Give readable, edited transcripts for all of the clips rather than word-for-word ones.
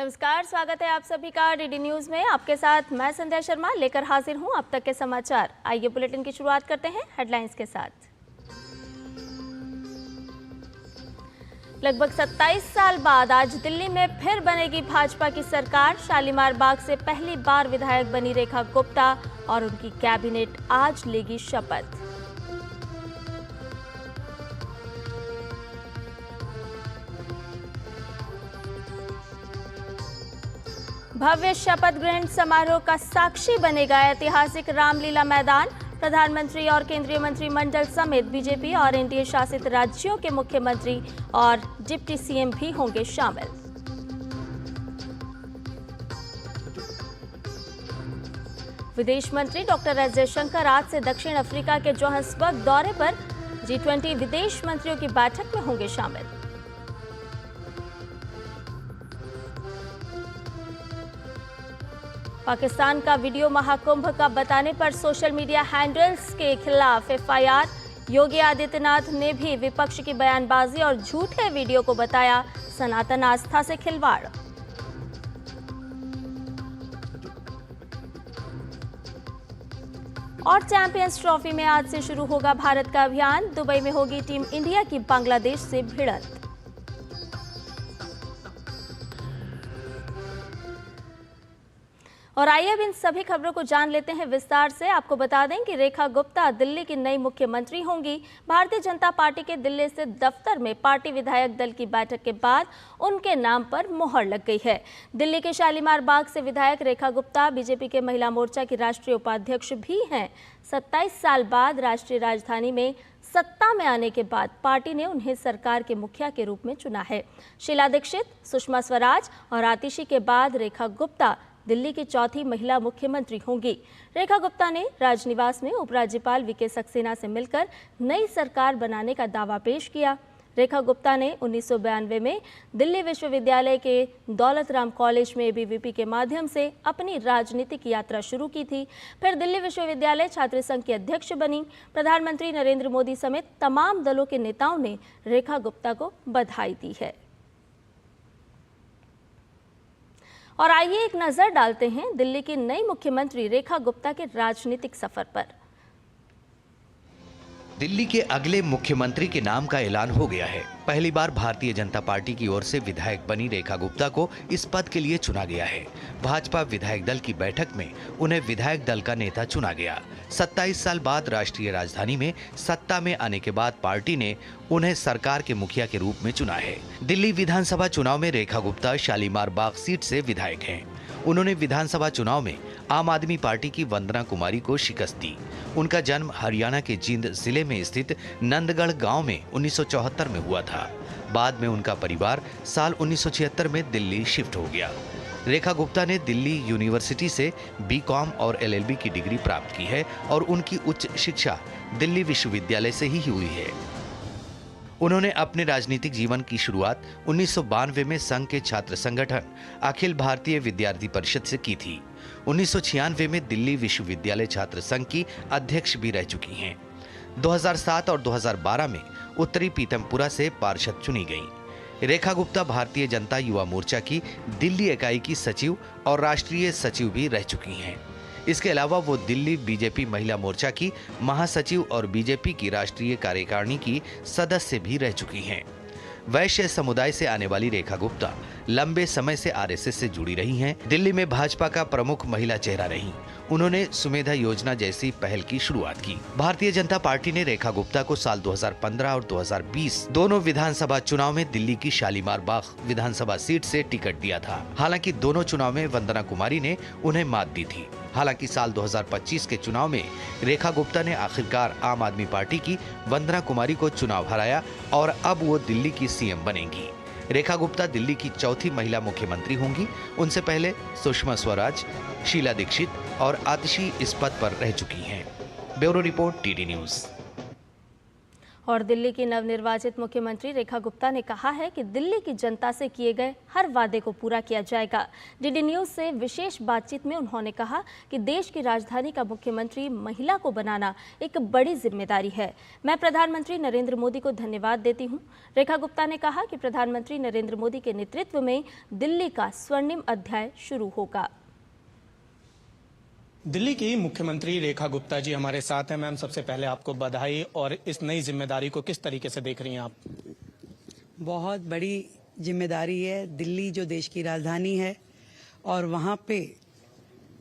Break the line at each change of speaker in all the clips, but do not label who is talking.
नमस्कार, स्वागत है आप सभी का डीडी न्यूज में। आपके साथ मैं संध्या शर्मा लेकर हाजिर हूं अब तक के समाचार। आइए बुलेटिन की शुरुआत करते हैं हेडलाइंस के साथ। लगभग 27 साल बाद आज दिल्ली में फिर बनेगी भाजपा की सरकार। शालीमार बाग से पहली बार विधायक बनी रेखा गुप्ता और उनकी कैबिनेट आज लेगी शपथ। भव्य शपथ ग्रहण समारोह का साक्षी बनेगा ऐतिहासिक रामलीला मैदान। प्रधानमंत्री और केंद्रीय मंत्रिमंडल समेत बीजेपी और एनडीए शासित राज्यों के मुख्यमंत्री और डिप्टी सीएम भी होंगे शामिल। विदेश मंत्री डॉक्टर एस जयशंकर आज से दक्षिण अफ्रीका के जोहान्सबर्ग दौरे पर। G20 विदेश मंत्रियों की बैठक में होंगे शामिल। पाकिस्तान का वीडियो महाकुंभ का बताने पर सोशल मीडिया हैंडल्स के खिलाफ एफआईआर। योगी आदित्यनाथ ने भी विपक्ष की बयानबाजी और झूठे वीडियो को बताया सनातन आस्था से खिलवाड़। और चैंपियंस ट्रॉफी में आज से शुरू होगा भारत का अभियान। दुबई में होगी टीम इंडिया की बांग्लादेश से भिड़ंत। और आइए अब इन सभी खबरों को जान लेते हैं विस्तार से। आपको बता दें कि रेखा गुप्ता दिल्ली की नई मुख्यमंत्री होंगी। भारतीय जनता पार्टी के दिल्ली स्थित दफ्तर में पार्टी विधायक दल की बैठक के बाद उनके नाम पर मोहर लग गई है। दिल्ली के शालीमार बाग से विधायक रेखा गुप्ता बीजेपी के महिला मोर्चा की राष्ट्रीय उपाध्यक्ष भी हैं। 27 साल बाद राष्ट्रीय राजधानी में सत्ता में आने के बाद पार्टी ने उन्हें सरकार के मुखिया के रूप में चुना है। शीला दीक्षित, सुषमा स्वराज और आतिशी के बाद रेखा गुप्ता दिल्ली की चौथी महिला मुख्यमंत्री होंगी। रेखा गुप्ता ने राजनिवास में उपराज्यपाल वीके सक्सेना से मिलकर नई सरकार बनाने का दावा पेश किया। रेखा गुप्ता ने 1992 में दिल्ली विश्वविद्यालय के दौलत राम कॉलेज में एबीवीपी के माध्यम से अपनी राजनीतिक यात्रा शुरू की थी। फिर दिल्ली विश्वविद्यालय छात्र संघ की अध्यक्ष बनी। प्रधानमंत्री नरेंद्र मोदी समेत तमाम दलों के नेताओं ने रेखा गुप्ता को बधाई दी है। और आइए एक नजर डालते हैं दिल्ली की नई मुख्यमंत्री रेखा गुप्ता के राजनीतिक सफर पर।
दिल्ली के अगले मुख्यमंत्री के नाम का ऐलान हो गया है। पहली बार भारतीय जनता पार्टी की ओर से विधायक बनी रेखा गुप्ता को इस पद के लिए चुना गया है। भाजपा विधायक दल की बैठक में उन्हें विधायक दल का नेता चुना गया। 27 साल बाद राष्ट्रीय राजधानी में सत्ता में आने के बाद पार्टी ने उन्हें सरकार के मुखिया के रूप में चुना है। दिल्ली विधानसभा चुनाव में रेखा गुप्ता शालीमार बाग सीट से विधायक हैं। उन्होंने विधानसभा चुनाव में आम आदमी पार्टी की वंदना कुमारी को शिकस्त दी। उनका जन्म हरियाणा के जींद जिले में स्थित नंदगढ़ गांव में 1974 में हुआ था। बाद में उनका परिवार साल 1976 में दिल्ली शिफ्ट हो गया। रेखा गुप्ता ने दिल्ली यूनिवर्सिटी से बीकॉम और एलएलबी की डिग्री प्राप्त की है और उनकी उच्च शिक्षा दिल्ली विश्वविद्यालय से ही हुई है। उन्होंने अपने राजनीतिक जीवन की शुरुआत 1992 में संघ के छात्र संगठन अखिल भारतीय विद्यार्थी परिषद से की थी। 1996 में दिल्ली विश्वविद्यालय छात्र संघ की अध्यक्ष भी रह चुकी हैं। 2007 और 2012 में उत्तरी पीतमपुरा से पार्षद चुनी गईं। रेखा गुप्ता भारतीय जनता युवा मोर्चा की दिल्ली इकाई की सचिव और राष्ट्रीय सचिव भी रह चुकी हैं। इसके अलावा वो दिल्ली बीजेपी महिला मोर्चा की महासचिव और बीजेपी की राष्ट्रीय कार्यकारिणी की सदस्य भी रह चुकी हैं। वैश्य समुदाय से आने वाली रेखा गुप्ता लंबे समय से आरएसएस से जुड़ी रही हैं। दिल्ली में भाजपा का प्रमुख महिला चेहरा रहीं। उन्होंने सुमेधा योजना जैसी पहल की शुरुआत की। भारतीय जनता पार्टी ने रेखा गुप्ता को साल 2015 और 2020 दोनों विधानसभा चुनाव में दिल्ली की शालीमार बाग विधानसभा सीट से टिकट दिया था। हालांकि दोनों चुनाव में वंदना कुमारी ने उन्हें मात दी थी। हालांकि साल 2025 के चुनाव में रेखा गुप्ता ने आखिरकार आम आदमी पार्टी की वंदना कुमारी को चुनाव हराया और अब वो दिल्ली की सीएम बनेंगी। रेखा गुप्ता दिल्ली की चौथी महिला मुख्यमंत्री होंगी। उनसे पहले सुषमा स्वराज, शीला दीक्षित और आतिशी इस पद पर रह चुकी हैं। Bureau report, DD news.
और दिल्ली की नवनिर्वाचित मुख्यमंत्री रेखा गुप्ता ने कहा है कि दिल्ली की जनता से किए गए हर वादे को पूरा किया जाएगा। डीडी न्यूज से विशेष बातचीत में उन्होंने कहा कि देश की राजधानी का मुख्यमंत्री महिला को बनाना एक बड़ी जिम्मेदारी है। मैं प्रधानमंत्री नरेंद्र मोदी को धन्यवाद देती हूं। रेखा गुप्ता ने कहा कि प्रधानमंत्री नरेंद्र मोदी के नेतृत्व में दिल्ली का स्वर्णिम अध्याय शुरू होगा।
दिल्ली की मुख्यमंत्री रेखा गुप्ता जी हमारे साथ हैं। मैम, सबसे पहले आपको बधाई। और इस नई जिम्मेदारी को किस तरीके से देख रही हैं आप?
बहुत बड़ी जिम्मेदारी है। दिल्ली जो देश की राजधानी है और वहाँ पे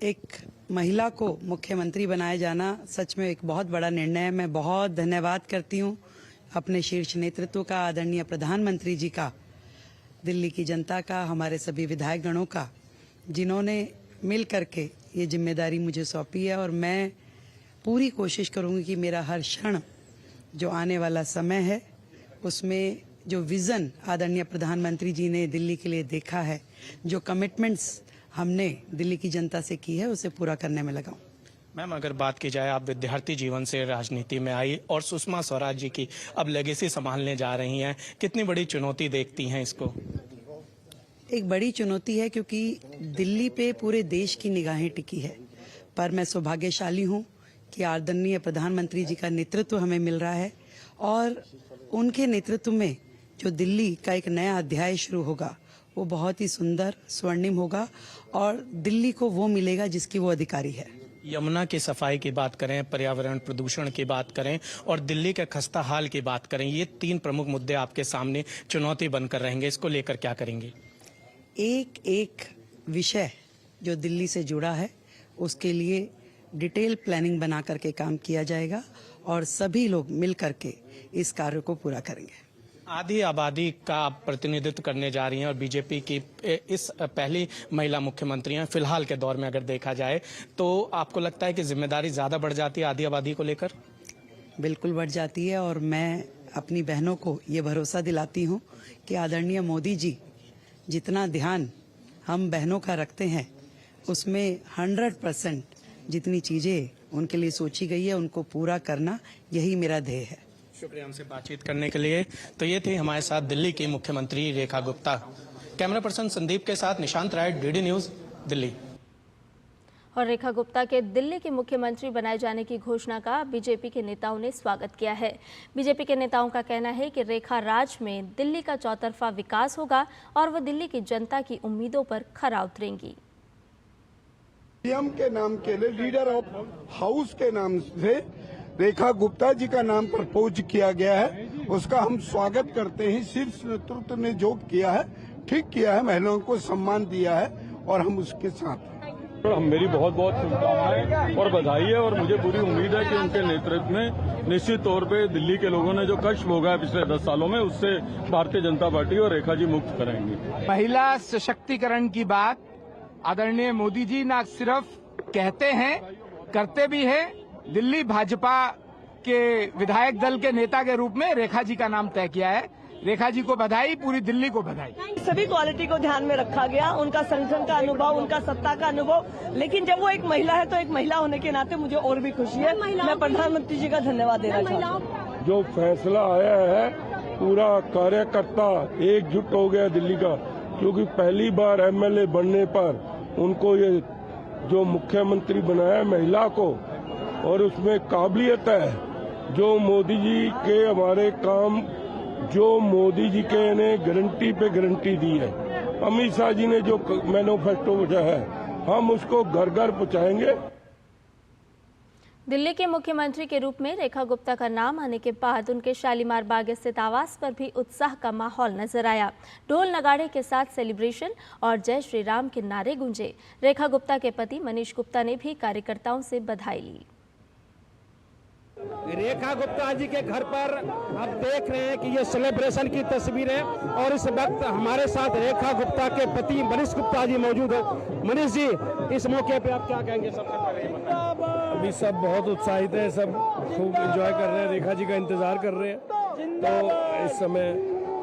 एक महिला को मुख्यमंत्री बनाया जाना सच में एक बहुत बड़ा निर्णय है। मैं बहुत धन्यवाद करती हूँ अपने शीर्ष नेतृत्व का, आदरणीय प्रधानमंत्री जी का, दिल्ली की जनता का, हमारे सभी विधायक गणों का, जिन्होंने मिल करके ये जिम्मेदारी मुझे सौंपी है। और मैं पूरी कोशिश करूंगी कि मेरा हर क्षण जो आने वाला समय है उसमें जो विज़न आदरणीय प्रधानमंत्री जी ने दिल्ली के लिए देखा है, जो कमिटमेंट्स हमने दिल्ली की जनता से की है, उसे पूरा करने में लगाऊं।
मैम, अगर बात की जाए, आप विद्यार्थी जीवन से राजनीति में आई और सुषमा स्वराज जी की अब लेगेसी संभालने जा रही हैं, कितनी बड़ी चुनौती देखती हैं इसको?
एक बड़ी चुनौती है क्योंकि दिल्ली पे पूरे देश की निगाहें टिकी है, पर मैं सौभाग्यशाली हूँ कि आदरणीय प्रधानमंत्री जी का नेतृत्व हमें मिल रहा है और उनके नेतृत्व में जो दिल्ली का एक नया अध्याय शुरू होगा वो बहुत ही सुंदर, स्वर्णिम होगा और दिल्ली को वो मिलेगा जिसकी वो अधिकारी है।
यमुना की सफाई की बात करें, पर्यावरण प्रदूषण की बात करें और दिल्ली के खस्ता हाल की बात करें, ये तीन प्रमुख मुद्दे आपके सामने चुनौती बनकर रहेंगे। इसको लेकर क्या करेंगे?
एक एक विषय जो दिल्ली से जुड़ा है उसके लिए डिटेल प्लानिंग बना करके काम किया जाएगा और सभी लोग मिल करके इस कार्य को पूरा करेंगे।
आधी आबादी का आप प्रतिनिधित्व करने जा रही हैं और बीजेपी की इस पहली महिला मुख्यमंत्री हैं फिलहाल के दौर में। अगर देखा जाए तो आपको लगता है कि जिम्मेदारी ज्यादा बढ़ जाती है आधी आबादी को लेकर?
बिल्कुल बढ़ जाती है और मैं अपनी बहनों को ये भरोसा दिलाती हूँ कि आदरणीय मोदी जी जितना ध्यान हम बहनों का रखते हैं उसमें 100% जितनी चीजें उनके लिए सोची गई है उनको पूरा करना, यही मेरा ध्येय है।
शुक्रिया हमसे बातचीत करने के लिए। तो ये थी हमारे साथ दिल्ली की मुख्यमंत्री रेखा गुप्ता। कैमरा पर्सन संदीप के साथ निशांत राय, डीडी न्यूज, दिल्ली।
और रेखा गुप्ता के दिल्ली के मुख्यमंत्री बनाए जाने की घोषणा का बीजेपी के नेताओं ने स्वागत किया है। बीजेपी के नेताओं का कहना है कि रेखा राज में दिल्ली का चौतरफा विकास होगा और वो दिल्ली की जनता की उम्मीदों पर खरा उतरेंगी।
सीएम के नाम के लिए लीडर ऑफ हाउस के नाम से रेखा गुप्ता जी का नाम प्रपोज किया गया है, उसका हम स्वागत करते हैं। शीर्ष नेतृत्व ने जो किया है ठीक किया है, महिलाओं को सम्मान दिया है और हम उसके साथ हैं।
मेरी बहुत बहुत शुभकामनाएं और बधाई है और मुझे पूरी उम्मीद है कि उनके नेतृत्व में निश्चित तौर पे दिल्ली के लोगों ने जो कष्ट भोगा है पिछले 10 सालों में, उससे भारतीय जनता पार्टी और रेखा जी मुक्त कराएंगी।
महिला सशक्तिकरण की बात आदरणीय मोदी जी न सिर्फ कहते हैं, करते भी हैं। दिल्ली भाजपा के विधायक दल के नेता के रूप में रेखा जी का नाम तय किया है। रेखा जी को बधाई, पूरी दिल्ली को बधाई।
सभी क्वालिटी को ध्यान में रखा गया, उनका संगठन का अनुभव, उनका सत्ता का अनुभव, लेकिन जब वो एक महिला है तो एक महिला होने के नाते मुझे और भी खुशी है। मैं प्रधानमंत्री जी का धन्यवाद देना चाहती हूँ।
जो फैसला आया है, पूरा कार्यकर्ता एकजुट हो गया दिल्ली का, क्योंकि पहली बार एमएलए बनने पर उनको ये जो मुख्यमंत्री बनाया महिला को, और उसमें काबिलियत है। जो मोदी जी के हमारे काम, जो मोदी जी के ने गारंटी पे गारंटी दी है, अमित शाह जी ने जो मैनिफेस्टो भेजा है, हम उसको घर घर पहुंचाएंगे।
दिल्ली के मुख्यमंत्री के रूप में रेखा गुप्ता का नाम आने के बाद उनके शालीमार बाग स्थित आवास पर भी उत्साह का माहौल नजर आया। ढोल नगाड़े के साथ सेलिब्रेशन और जय श्री राम के नारे गूंजे। रेखा गुप्ता के पति मनीष गुप्ता ने भी कार्यकर्ताओं से बधाई ली।
रेखा गुप्ता जी के घर पर आप देख रहे हैं कि ये सेलिब्रेशन की तस्वीर है और इस वक्त हमारे साथ रेखा गुप्ता के पति मनीष गुप्ता जी मौजूद है। मनीष जी, इस मौके पे आप क्या कहेंगे? सबसे पहले
अभी सब बहुत उत्साहित है, सब खूब एंजॉय कर रहे हैं, रेखा जी का इंतजार कर रहे हैं। तो इस समय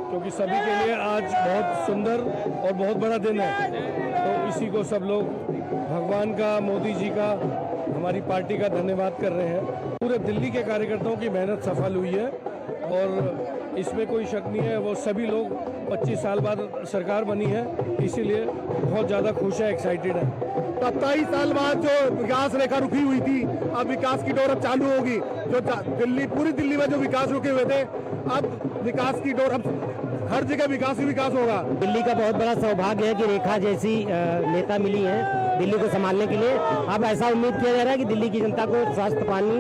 क्योंकि सभी के लिए आज बहुत सुंदर और बहुत बड़ा दिन है, तो इसी को सब लोग भगवान का, मोदी जी का, हमारी पार्टी का धन्यवाद कर रहे हैं। पूरे दिल्ली के कार्यकर्ताओं की मेहनत सफल हुई है
और इसमें कोई शक नहीं है, वो सभी लोग 25 साल बाद सरकार बनी है, इसीलिए बहुत ज़्यादा खुश है, एक्साइटेड है। 27 साल बाद जो विकास रेखा रुकी हुई थी, अब विकास की डोर अब चालू होगी। जो दिल्ली, पूरी दिल्ली में जो विकास रुके हुए थे, अब विकास की डोर, अब हर जगह विकास ही विकास होगा।
दिल्ली का बहुत बड़ा सौभाग्य है कि रेखा जैसी नेता मिली है दिल्ली को संभालने के लिए। अब ऐसा उम्मीद किया जा रहा है कि दिल्ली की जनता को स्वस्थ पानी,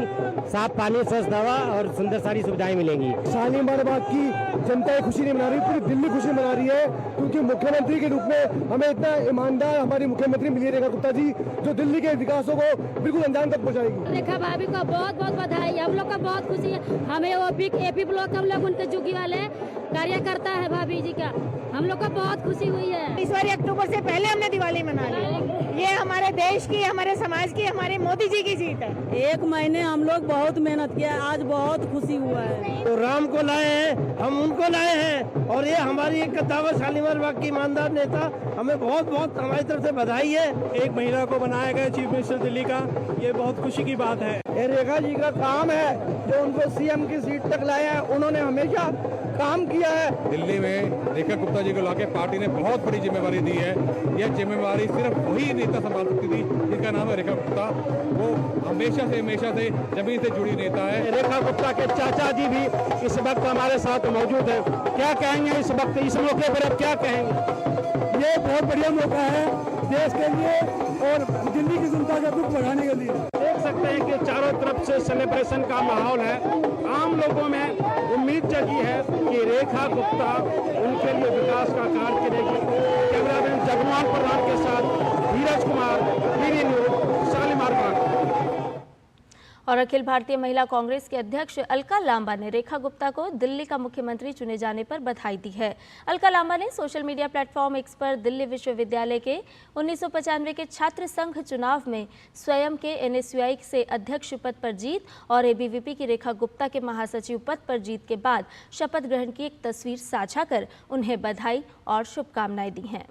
साफ पानी, स्वस्थ हवा और सुंदर सारी सुविधाएं मिलेंगी।
शालीमार बाग की जनता ये खुशी नहीं मना रही, पूरी दिल्ली खुशी मना रही है, क्योंकि मुख्यमंत्री के रूप में हमें इतना ईमानदार हमारी मुख्यमंत्री मिली रेखा गुप्ता जी, जो दिल्ली के विकासों को बिल्कुल अंजाम तक पहुँचाएगी।
रेखा भाभी को बहुत बहुत बधाई, हम लोग का बहुत खुशी है। हमें एपी ब्लॉक हम लोग उनके जुगी वाले कार्यकर्ता है भाभी जी का, हम लोग को बहुत खुशी हुई है।
इस बार अक्टूबर से पहले हमने दिवाली मना ली। ये हमारे देश की, हमारे समाज की, हमारे मोदी जी की जीत है।
1 महीने हम लोग बहुत मेहनत किया, आज बहुत खुशी हुआ है।
तो राम को लाए हैं, हम उनको लाए हैं, और ये हमारी एक दावा शालीमार बाग की ईमानदार नेता, हमें बहुत बहुत हमारी तरफ से बधाई है।
एक महिला को बनाया गया चीफ मिनिस्टर दिल्ली का, ये बहुत खुशी की बात है।
ये रेखा जी का काम है, जो उनको सीएम की सीट तक लाया है, उन्होंने हमेशा काम किया है।
दिल्ली में रेखा गुप्ता जी को लाके पार्टी ने बहुत बड़ी जिम्मेवारी दी है। यह जिम्मेवारी सिर्फ वही नेता संभाल सकती थी जिनका नाम है रेखा गुप्ता। वो हमेशा से जमीन से जुड़ी नेता है।
रेखा गुप्ता के चाचा जी भी इस वक्त हमारे साथ मौजूद है। क्या कहेंगे इस वक्त, इस मौके पर अब क्या कहेंगे?
ये बहुत बढ़िया मौका है देश के लिए और दिल्ली की जनता का दुख बढ़ाने के लिए।
देख सकते हैं कि चारों तरफ से सेलिब्रेशन का माहौल है। आम लोगों में उम्मीद जगी है कि रेखा गुप्ता उनके लिए विकास का कार्य करेगी। कैमरामैन जगमोहन प्रधान के साथ धीरज कुमार, टीवी न्यूज, शालीमार बाग।
और अखिल भारतीय महिला कांग्रेस के अध्यक्ष अलका लांबा ने रेखा गुप्ता को दिल्ली का मुख्यमंत्री चुने जाने पर बधाई दी है। अलका लांबा ने सोशल मीडिया प्लेटफॉर्म एक्स पर दिल्ली विश्वविद्यालय के 1995 के छात्र संघ चुनाव में स्वयं के NSUI से अध्यक्ष पद पर जीत और ABVP की रेखा गुप्ता के महासचिव पद पर जीत के बाद शपथ ग्रहण की एक तस्वीर साझा कर उन्हें बधाई और शुभकामनाएं दी हैं।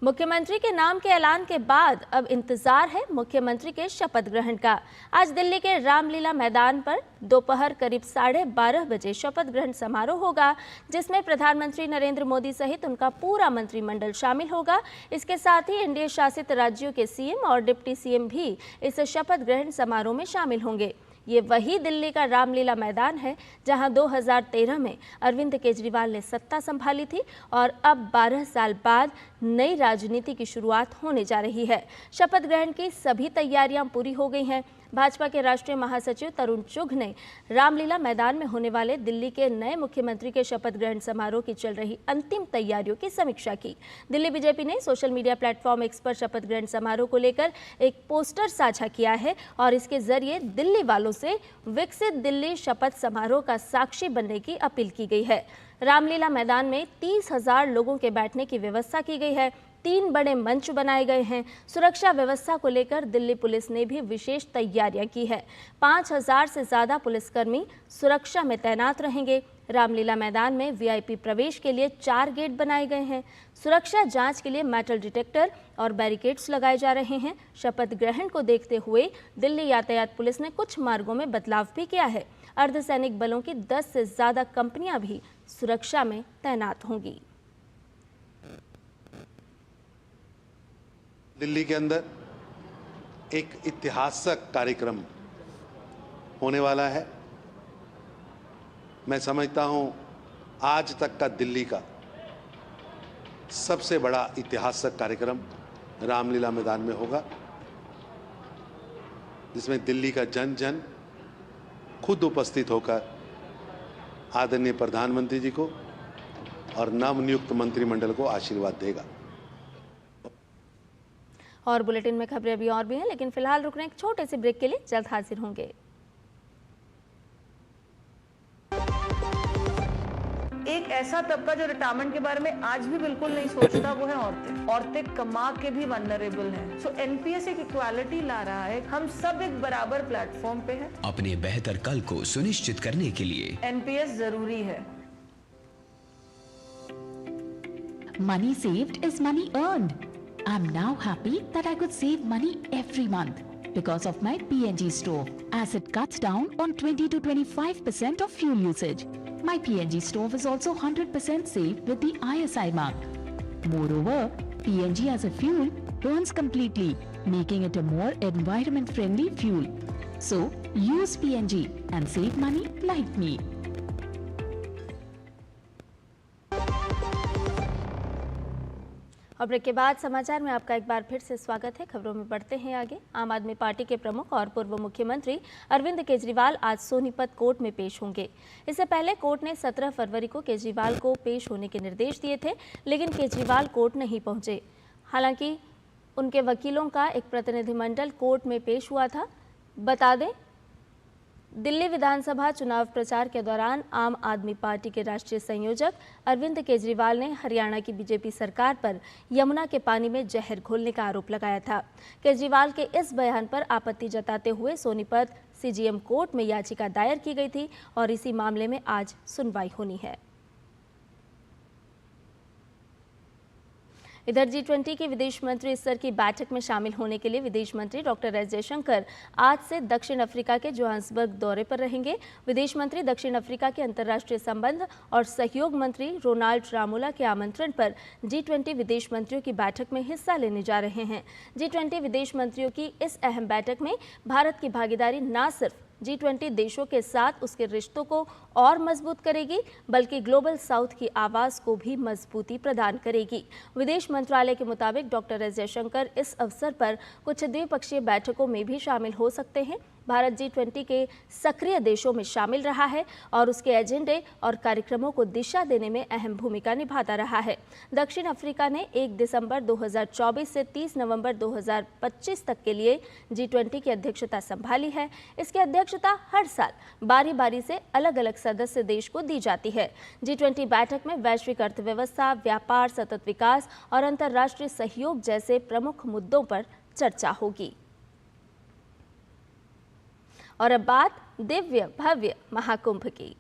मुख्यमंत्री के नाम के ऐलान के बाद अब इंतजार है मुख्यमंत्री के शपथ ग्रहण का। आज दिल्ली के रामलीला मैदान पर दोपहर करीब 12:30 बजे शपथ ग्रहण समारोह होगा, जिसमें प्रधानमंत्री नरेंद्र मोदी सहित उनका पूरा मंत्रिमंडल शामिल होगा। इसके साथ ही एनडीए शासित राज्यों के सीएम और डिप्टी सीएम भी इस शपथ ग्रहण समारोह में शामिल होंगे। ये वही दिल्ली का रामलीला मैदान है जहां 2013 में अरविंद केजरीवाल ने सत्ता संभाली थी और अब 12 साल बाद नई राजनीति की शुरुआत होने जा रही है। शपथ ग्रहण की सभी तैयारियां पूरी हो गई हैं। भाजपा के राष्ट्रीय महासचिव तरुण चुघ ने रामलीला मैदान में होने वाले दिल्ली के नए मुख्यमंत्री के शपथ ग्रहण समारोह की चल रही अंतिम तैयारियों की समीक्षा की। दिल्ली बीजेपी ने सोशल मीडिया प्लेटफॉर्म एक्स पर शपथ ग्रहण समारोह को लेकर एक पोस्टर साझा किया है और इसके जरिए दिल्ली वालों से विकसित दिल्ली शपथ समारोह का साक्षी बनने की अपील की गई है। रामलीला मैदान में 30,000 लोगों के बैठने की व्यवस्था की गई है। 3 बड़े मंच बनाए गए हैं। सुरक्षा व्यवस्था को लेकर दिल्ली पुलिस ने भी विशेष तैयारियां की है। 5,000 से ज्यादा पुलिसकर्मी सुरक्षा में तैनात रहेंगे। रामलीला मैदान में VIP प्रवेश के लिए 4 गेट बनाए गए हैं। सुरक्षा जांच के लिए मेटल डिटेक्टर और बैरिकेड्स लगाए जा रहे हैं। शपथ ग्रहण को देखते हुए दिल्ली यातायात पुलिस ने कुछ मार्गों में बदलाव भी किया है। अर्धसैनिक बलों की 10 से ज्यादा कंपनियां भी सुरक्षा में तैनात होंगी।
दिल्ली के अंदर एक ऐतिहासिक कार्यक्रम होने वाला है। मैं समझता हूं आज तक का दिल्ली का सबसे बड़ा ऐतिहासिक कार्यक्रम रामलीला मैदान में होगा, जिसमें दिल्ली का जन जन खुद उपस्थित होकर आदरणीय प्रधानमंत्री जी को और नवनियुक्त मंत्रिमंडल को आशीर्वाद देगा।
और बुलेटिन में खबरें अभी और भी हैं, लेकिन फिलहाल रुकने एक छोटे से ब्रेक के लिए जल्द हाजिर होंगे।
एक ऐसा तबका जो रिटायरमेंट के बारे में आज भी बिल्कुल नहीं सोचता, वो है औरतें। औरतें कमा के भी वनरेबल हैं। सो एनपीएस एक इक्वालिटी ला रहा है। हम सब एक बराबर प्लेटफॉर्म पे हैं।
अपने बेहतर कल को सुनिश्चित करने के लिए
एनपीएस जरूरी है।
Money saved is money earned. I'm now happy that I could save money every month. because of my PNG stove, as it cuts down on 20 to 25% of fuel usage. My PNG stove is also 100% safe with the ISI mark. Moreover, PNG as a fuel burns completely, making it a more environment-friendly fuel. So, use PNG and save money like me.
और break के बाद समाचार में आपका एक बार फिर से स्वागत है। खबरों में बढ़ते हैं आगे। आम आदमी पार्टी के प्रमुख और पूर्व मुख्यमंत्री अरविंद केजरीवाल आज सोनीपत कोर्ट में पेश होंगे। इससे पहले कोर्ट ने 17 फरवरी को केजरीवाल को पेश होने के निर्देश दिए थे, लेकिन केजरीवाल कोर्ट नहीं पहुंचे। हालांकि उनके वकीलों का एक प्रतिनिधिमंडल कोर्ट में पेश हुआ था। बता दें, दिल्ली विधानसभा चुनाव प्रचार के दौरान आम आदमी पार्टी के राष्ट्रीय संयोजक अरविंद केजरीवाल ने हरियाणा की बीजेपी सरकार पर यमुना के पानी में जहर घोलने का आरोप लगाया था। केजरीवाल के इस बयान पर आपत्ति जताते हुए सोनीपत CGM कोर्ट में याचिका दायर की गई थी और इसी मामले में आज सुनवाई होनी है। इधर G20 की विदेश मंत्री स्तर की बैठक में शामिल होने के लिए विदेश मंत्री डॉक्टर एस जयशंकर आज से दक्षिण अफ्रीका के जोहान्सबर्ग दौरे पर रहेंगे। विदेश मंत्री दक्षिण अफ्रीका के अंतर्राष्ट्रीय संबंध और सहयोग मंत्री रोनाल्ड रामोला के आमंत्रण पर G20 विदेश मंत्रियों की बैठक में हिस्सा लेने जा रहे हैं। G20 विदेश मंत्रियों की इस अहम बैठक में भारत की भागीदारी न सिर्फ G20 देशों के साथ उसके रिश्तों को और मजबूत करेगी, बल्कि ग्लोबल साउथ की आवाज को भी मजबूती प्रदान करेगी। विदेश मंत्रालय के मुताबिक डॉक्टर एस जयशंकर इस अवसर पर कुछ द्विपक्षीय बैठकों में भी शामिल हो सकते हैं। भारत G20 के सक्रिय देशों में शामिल रहा है और उसके एजेंडे और कार्यक्रमों को दिशा देने में अहम भूमिका निभाता रहा है। दक्षिण अफ्रीका ने 1 दिसंबर 2024 से 30 नवंबर 2025 तक के लिए G20 की अध्यक्षता संभाली है। इसकी अध्यक्षता हर साल बारी बारी से अलग अलग सदस्य देश को दी जाती है। G20 बैठक में वैश्विक अर्थव्यवस्था, व्यापार, सतत विकास और अंतर्राष्ट्रीय सहयोग जैसे प्रमुख मुद्दों पर चर्चा होगी। और अब बात दिव्य भव्य महाकुंभ की।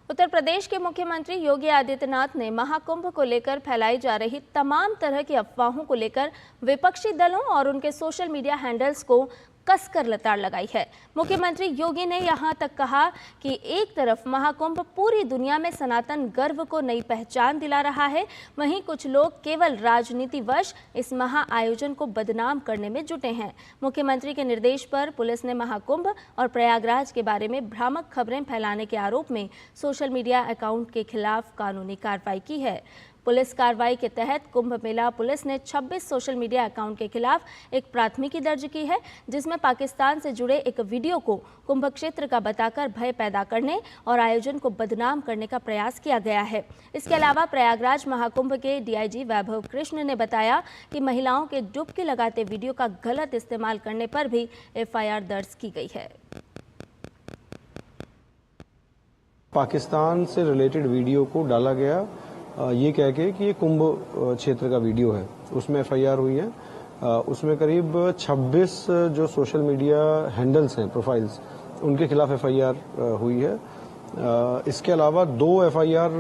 उत्तर प्रदेश के मुख्यमंत्री योगी आदित्यनाथ ने महाकुंभ को लेकर फैलाई जा रही तमाम तरह की अफवाहों को लेकर विपक्षी दलों और उनके सोशल मीडिया हैंडल्स को कसकर लताड़ लगाई है। मुख्यमंत्री योगी ने यहां तक कहा कि एक तरफ महाकुंभ पूरी दुनिया में सनातन गर्व को नई पहचान दिला रहा है, वहीं कुछ लोग केवल राजनीतिवश इस महा आयोजन को बदनाम करने में जुटे हैं। मुख्यमंत्री के निर्देश पर पुलिस ने महाकुंभ और प्रयागराज के बारे में भ्रामक खबरें फैलाने के आरोप में सोशल मीडिया अकाउंट के खिलाफ कानूनी कार्रवाई की है। पुलिस कार्रवाई के तहत कुंभ मेला पुलिस ने 26 सोशल मीडिया अकाउंट के खिलाफ एक प्राथमिकी दर्ज की है, जिसमें पाकिस्तान से जुड़े एक वीडियो को कुंभ क्षेत्र का बताकर भय पैदा करने और आयोजन को बदनाम करने का प्रयास किया गया है। इसके अलावा प्रयागराज महाकुंभ के DIG वैभव कृष्ण ने बताया कि महिलाओं के डुबकी लगाते वीडियो का गलत इस्तेमाल करने पर भी FIR दर्ज की गई है।
पाकिस्तान से रिलेटेड वीडियो को डाला गया ये कह के कि ये कुंभ क्षेत्र का वीडियो है, उसमें FIR हुई है। उसमें करीब 26 जो सोशल मीडिया हैंडल्स हैं, प्रोफाइल्स, उनके खिलाफ FIR हुई है। इसके अलावा 2 FIR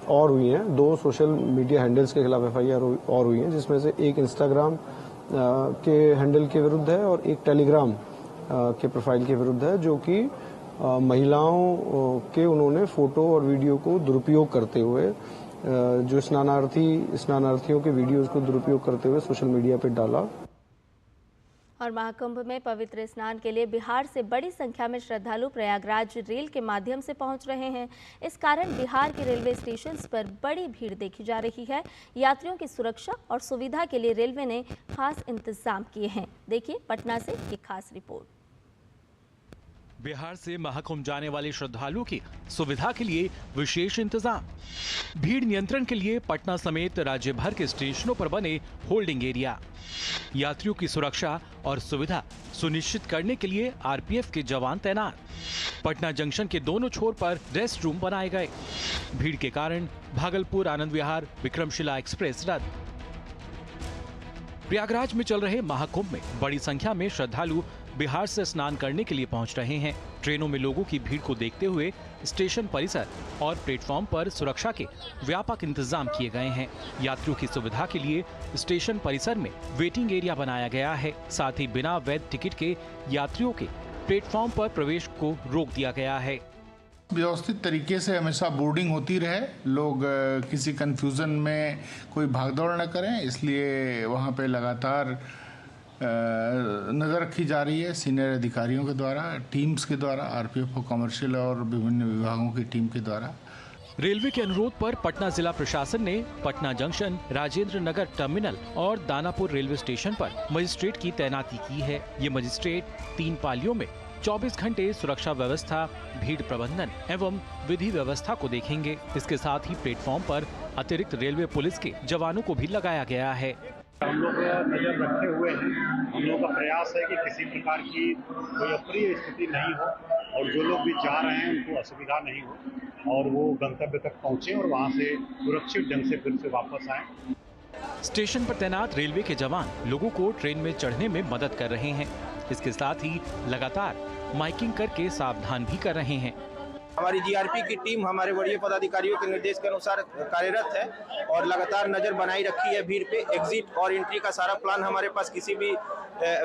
और हुई हैं, 2 सोशल मीडिया हैंडल्स के खिलाफ FIR और हुई हैं, जिसमें से एक इंस्टाग्राम के हैंडल के विरुद्ध है और एक टेलीग्राम के प्रोफाइल के विरुद्ध है, जो कि महिलाओं के उन्होंने फोटो और वीडियो को दुरुपयोग करते हुए जो स्नानार्थियों के वीडियोस को दुरुपयोग करते हुए सोशल मीडिया पर डाला।
और महाकुंभ में पवित्र स्नान के लिए बिहार से बड़ी संख्या में श्रद्धालु प्रयागराज रेल के माध्यम से पहुंच रहे हैं। इस कारण बिहार के रेलवे स्टेशन पर बड़ी भीड़ देखी जा रही है। यात्रियों की सुरक्षा और सुविधा के लिए रेलवे ने खास इंतजाम किए हैं। देखिए पटना से ये खास रिपोर्ट।
बिहार से महाकुंभ जाने वाले श्रद्धालुओं की सुविधा के लिए विशेष इंतजाम। भीड़ नियंत्रण के लिए पटना समेत राज्य भर के स्टेशनों पर बने होल्डिंग एरिया। यात्रियों की सुरक्षा और सुविधा सुनिश्चित करने के लिए RPF के जवान तैनात। पटना जंक्शन के दोनों छोर पर रेस्ट रूम बनाए गए। भीड़ के कारण भागलपुर आनंद विहार विक्रमशिला एक्सप्रेस रद्द। प्रयागराज में चल रहे महाकुंभ में बड़ी संख्या में श्रद्धालु बिहार से स्नान करने के लिए पहुंच रहे हैं। ट्रेनों में लोगों की भीड़ को देखते हुए स्टेशन परिसर और प्लेटफॉर्म पर सुरक्षा के व्यापक इंतजाम किए गए हैं। यात्रियों की सुविधा के लिए स्टेशन परिसर में वेटिंग एरिया बनाया गया है। साथ ही बिना वैध टिकट के यात्रियों के प्लेटफॉर्म पर प्रवेश को रोक दिया गया है।
व्यवस्थित तरीके से हमेशा बोर्डिंग होती रहे, लोग किसी कंफ्यूजन में कोई भागदौड़ न करें, इसलिए वहाँ पे लगातार नज़र रखी जा रही है सीनियर अधिकारियों के द्वारा, टीम्स के द्वारा, आरपीएफ कमर्शियल और विभिन्न विभागों की टीम के द्वारा।
रेलवे के अनुरोध पर पटना जिला प्रशासन ने पटना जंक्शन, राजेंद्र नगर टर्मिनल और दानापुर रेलवे स्टेशन पर मजिस्ट्रेट की तैनाती की है। ये मजिस्ट्रेट 3 पालियों में 24 घंटे सुरक्षा व्यवस्था, भीड़ प्रबंधन एवं विधि व्यवस्था को देखेंगे। इसके साथ ही प्लेटफॉर्म पर अतिरिक्त रेलवे पुलिस के जवानों को भी लगाया गया है।
हम लोग नजर रखे हुए हैं। हम लोग का प्रयास है कि किसी प्रकार की कोई अप्रिय स्थिति नहीं हो और जो लोग भी जा रहे हैं उनको असुविधा नहीं हो और वो गंतव्य तक पहुंचे और वहां से सुरक्षित ढंग से फिर से वापस आए।
स्टेशन पर तैनात रेलवे के जवान लोगों को ट्रेन में चढ़ने में मदद कर रहे हैं। इसके साथ ही लगातार माइकिंग करके सावधान भी कर रहे हैं।
हमारी जीआरपी की टीम हमारे वरीय पदाधिकारियों के निर्देश के अनुसार कार्यरत है और लगातार नजर बनाई रखी है भीड़ पे। एग्जिट और एंट्री का सारा प्लान हमारे पास, किसी भी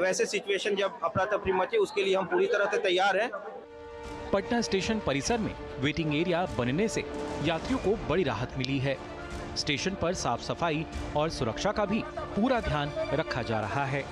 वैसे सिचुएशन जब अफरा तफरी मचे उसके लिए हम पूरी तरह से तैयार हैं।
पटना स्टेशन परिसर में वेटिंग एरिया बनने से यात्रियों को बड़ी राहत मिली है। स्टेशन पर साफ सफाई और सुरक्षा का भी पूरा ध्यान रखा जा रहा है।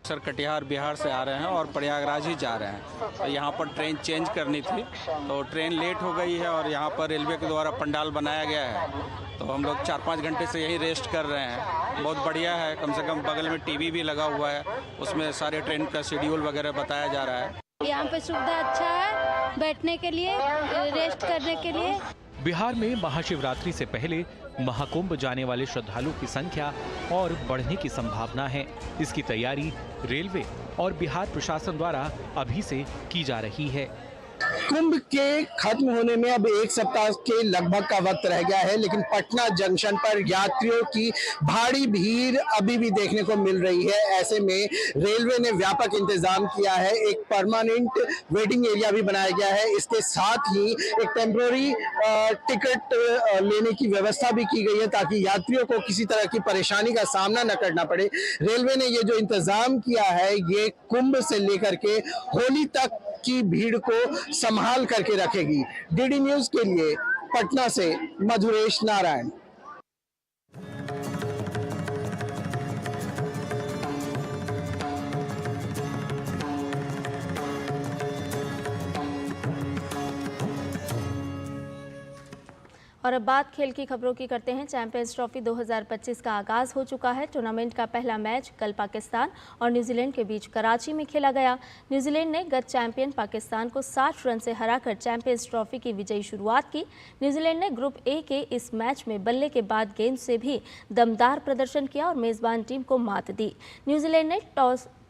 सर कटिहार बिहार से आ रहे हैं और प्रयागराज ही जा रहे हैं। तो यहाँ पर ट्रेन चेंज करनी थी तो ट्रेन लेट हो गई है और यहाँ पर रेलवे के द्वारा पंडाल बनाया गया है तो हम लोग 4-5 घंटे से यहीं रेस्ट कर रहे हैं। बहुत बढ़िया है, कम से कम बगल में टीवी भी लगा हुआ है, उसमें सारे ट्रेन का शेड्यूल वगैरह बताया जा रहा है।
यहाँ पे सुविधा अच्छा है, बैठने के लिए, रेस्ट करने के लिए।
बिहार में महाशिवरात्रि से पहले महाकुंभ जाने वाले श्रद्धालुओं की संख्या और बढ़ने की संभावना है। इसकी तैयारी रेलवे और बिहार प्रशासन द्वारा अभी से की जा रही है।
कुंभ के खत्म होने में अब 1 सप्ताह के लगभग का वक्त रह गया है, लेकिन पटना जंक्शन पर यात्रियों की भारी भीड़ अभी भी देखने को मिल रही है। ऐसे में रेलवे ने व्यापक इंतजाम किया है, एक परमानेंट वेटिंग एरिया भी बनाया गया है। इसके साथ ही एक टेम्पररी टिकट लेने की व्यवस्था भी की गई है ताकि यात्रियों को किसी तरह की परेशानी का सामना न करना पड़े। रेलवे ने ये जो इंतजाम किया है ये कुंभ से लेकर के होली तक की भीड़ को संभाल करके रखेगी। डीडी न्यूज के लिए पटना से मधुरेश नारायण।
और अब बात खेल की खबरों की करते हैं। चैंपियंस ट्रॉफी 2025 का आगाज हो चुका है। टूर्नामेंट का पहला मैच कल पाकिस्तान और न्यूजीलैंड के बीच कराची में खेला गया। न्यूजीलैंड ने गत चैंपियन पाकिस्तान को 60 रन से हराकर चैंपियंस ट्रॉफी की विजयी शुरुआत की। न्यूजीलैंड ने ग्रुप ए के इस मैच में बल्ले के बाद गेंद से भी दमदार प्रदर्शन किया और मेजबान टीम को मात दी। न्यूजीलैंड ने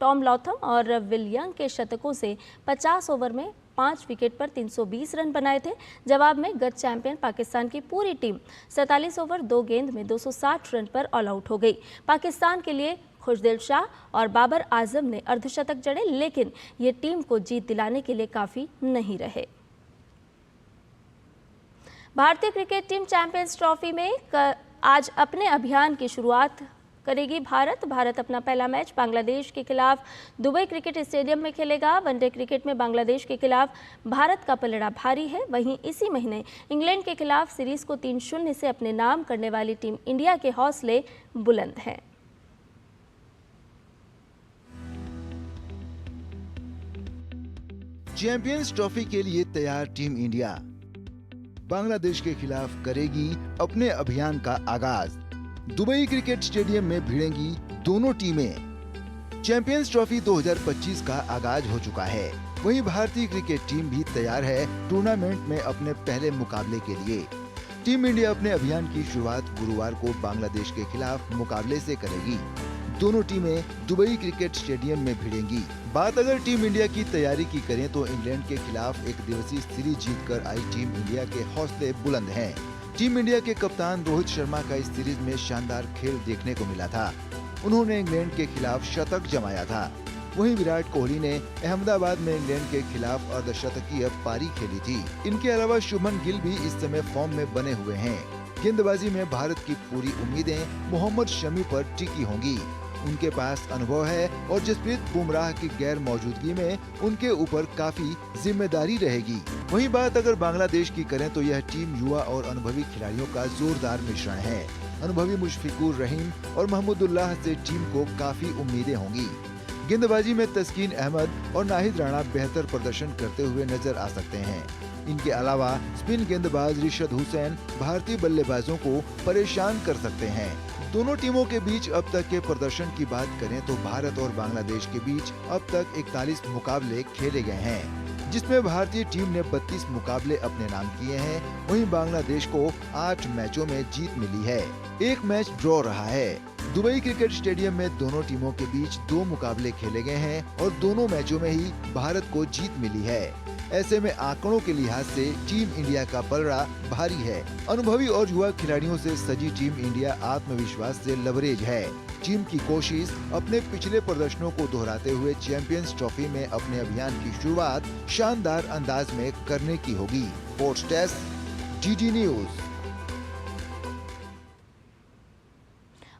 टॉम लॉथम और विल यंग के शतकों से 50 ओवर में 5 विकेट पर 320 रन बनाए थे। जवाब में गत चैंपियन पाकिस्तान की पूरी टीम 47 ओवर 2 गेंद में 260 रन पर ऑल आउट हो गई। पाकिस्तान के लिए खुशदिल शाह और बाबर आजम ने अर्धशतक जड़े, लेकिन ये टीम को जीत दिलाने के लिए काफ़ी नहीं रहे। भारतीय क्रिकेट टीम चैंपियंस ट्रॉफी में आज अपने अभियान की शुरुआत करेगी। भारत अपना पहला मैच बांग्लादेश के खिलाफ दुबई क्रिकेट स्टेडियम में खेलेगा। वनडे क्रिकेट में बांग्लादेश के खिलाफ भारत का पलड़ा भारी है। वहीं इसी महीने इंग्लैंड के खिलाफ सीरीज को 3-0 से अपने नाम करने वाली टीम इंडिया के हौसले बुलंद हैं।
चैंपियंस ट्रॉफी के लिए तैयार टीम इंडिया बांग्लादेश के खिलाफ करेगी अपने अभियान का आगाज। दुबई क्रिकेट स्टेडियम में भिड़ेंगी दोनों टीमें। चैंपियंस ट्रॉफी 2025 का आगाज हो चुका है। वहीं भारतीय क्रिकेट टीम भी तैयार है टूर्नामेंट में अपने पहले मुकाबले के लिए। टीम इंडिया अपने अभियान की शुरुआत गुरुवार को बांग्लादेश के खिलाफ मुकाबले से करेगी। दोनों टीमें दुबई क्रिकेट स्टेडियम में भिड़ेंगी। बात अगर टीम इंडिया की तैयारी की करें तो इंग्लैंड के खिलाफ एक दिवसीय सीरीज जीतकर आई टीम इंडिया के हौसले बुलंद हैं। टीम इंडिया के कप्तान रोहित शर्मा का इस सीरीज में शानदार खेल देखने को मिला था। उन्होंने इंग्लैंड के खिलाफ शतक जमाया था। वहीं विराट कोहली ने अहमदाबाद में इंग्लैंड के खिलाफ अर्धशतकीय पारी खेली थी। इनके अलावा शुभमन गिल भी इस समय फॉर्म में बने हुए हैं। गेंदबाजी में भारत की पूरी उम्मीदें मोहम्मद शमी पर टिकी होंगी। उनके पास अनुभव है और जसप्रीत बुमराह की गैर मौजूदगी में उनके ऊपर काफी जिम्मेदारी रहेगी। वहीं बात अगर बांग्लादेश की करें तो यह टीम युवा और अनुभवी खिलाड़ियों का जोरदार मिश्रण है। अनुभवी मुशफिकुर रहीम और महमूदुल्लाह से टीम को काफी उम्मीदें होंगी। गेंदबाजी में तस्कीन अहमद और नाहिद राणा बेहतर प्रदर्शन करते हुए नजर आ सकते हैं। इनके अलावा स्पिन गेंदबाज रिशद हुसैन भारतीय बल्लेबाजों को परेशान कर सकते हैं। दोनों टीमों के बीच अब तक के प्रदर्शन की बात करें तो भारत और बांग्लादेश के बीच अब तक 41 मुकाबले खेले गए हैं, जिसमें भारतीय टीम ने 32 मुकाबले अपने नाम किए हैं। वहीं बांग्लादेश को 8 मैचों में जीत मिली है। एक मैच ड्रॉ रहा है। दुबई क्रिकेट स्टेडियम में दोनों टीमों के बीच 2 मुकाबले खेले गए हैं और दोनों मैचों में ही भारत को जीत मिली है। ऐसे में आंकड़ों के लिहाज से टीम इंडिया का पलड़ा भारी है। अनुभवी और युवा खिलाड़ियों से सजी टीम इंडिया आत्मविश्वास से लबरेज है। टीम की कोशिश अपने पिछले प्रदर्शनों को दोहराते हुए चैंपियंस ट्रॉफी में अपने अभियान की शुरुआत शानदार अंदाज में करने की होगी। Sports desk, DD news.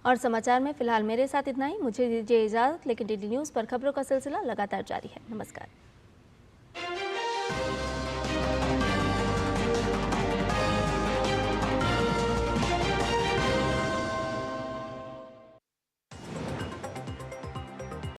और समाचार में फिलहाल मेरे साथ इतना ही। मुझे दीजिए इजाजत, लेकिन डीडी न्यूज पर खबरों का सिलसिला लगातार जारी है। नमस्कार।